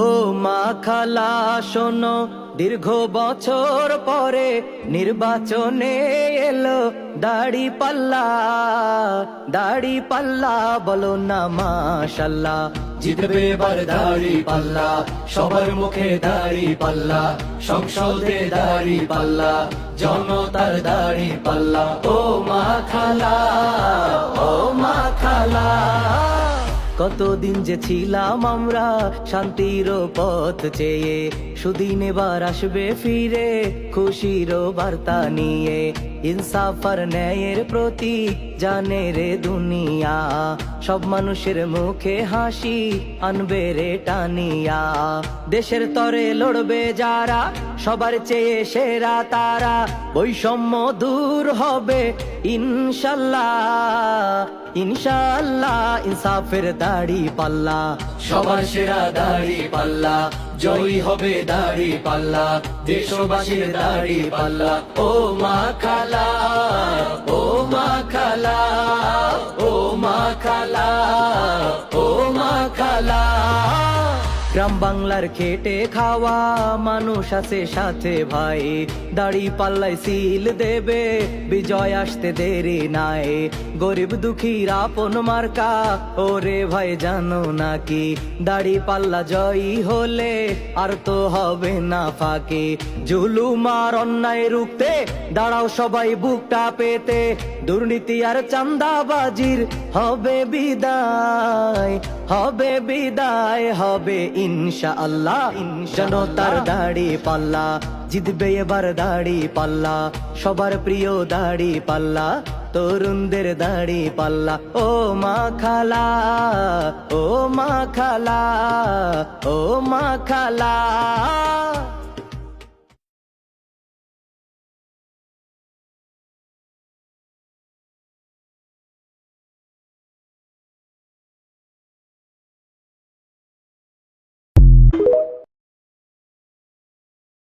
ও মা খালা শোনো, দীর্ঘ বছর পরে নির্বাচনে এলো দাড়ি পাল্লা। দাড়ি পাল্লা বলো না মাশাল্লাহ, জিতবে এবার দাড়ি পাল্লা, সবার মুখে দাড়ি পাল্লা, সংসদে দাড়ি পাল্লা, জনতার দাড়ি পাল্লা। ও মা খালা, ও মা খালা। কতদিন যে ছিলাম আমরা শান্তির পথ চেয়ে, সুদিন এবার আসবে ফিরে খুশির বার্তা নিয়ে। ইনসাফ আর ন্যায়ের প্রতীক জানে রে দুনিয়া, সব মানুষের মুখে হাসি আনবে রে টানিয়া। দেশের তরে লড়বে যারা, সবার চেয়ে সেরা তারা, বৈষম্য দূর হবে ইনশাল্লাহ। ইনশাআল্লাহ ইনসাফের দাড়ি পাল্লা, সবার সেরা দাড়ি পাল্লা, জয়ী হবে দাড়ি পাল্লা, দেশবাসীর দাড়ি পাল্লা। ও মা খালা, ও মা খালা, ও মা খালা, ও মা খালা। গ্রাম বাংলার খেটে খাওয়া মানুষ আছে সাথে ভাই, দাড়ি পাল্লাই সিল দেবে বিজয় আসতে দেরি নাই। গরিব দুঃখীর আপন মার্কা ওরে ভাই জানো নাকি, দাড়ি পাল্লা জয়ী হলে আর তো হবে না ফাঁকি। জুলুম আর অন্যায় রুখতে দাঁড়াও সবাই বুকটা পেতে, দুর্নীতি আর চাঁদাবাজির হবে বিদায়, হবে বিদায়, হবে ইনশাআল্লাহ। জনতার দাড়ি পাল্লা, জিতবে এবার দাড়ি পাল্লা, সবার প্রিয় দাড়ি পাল্লা, তরুণদের দাড়ি পাল্লা। ও মা খালা, ও মা খালা, ও মা খালা।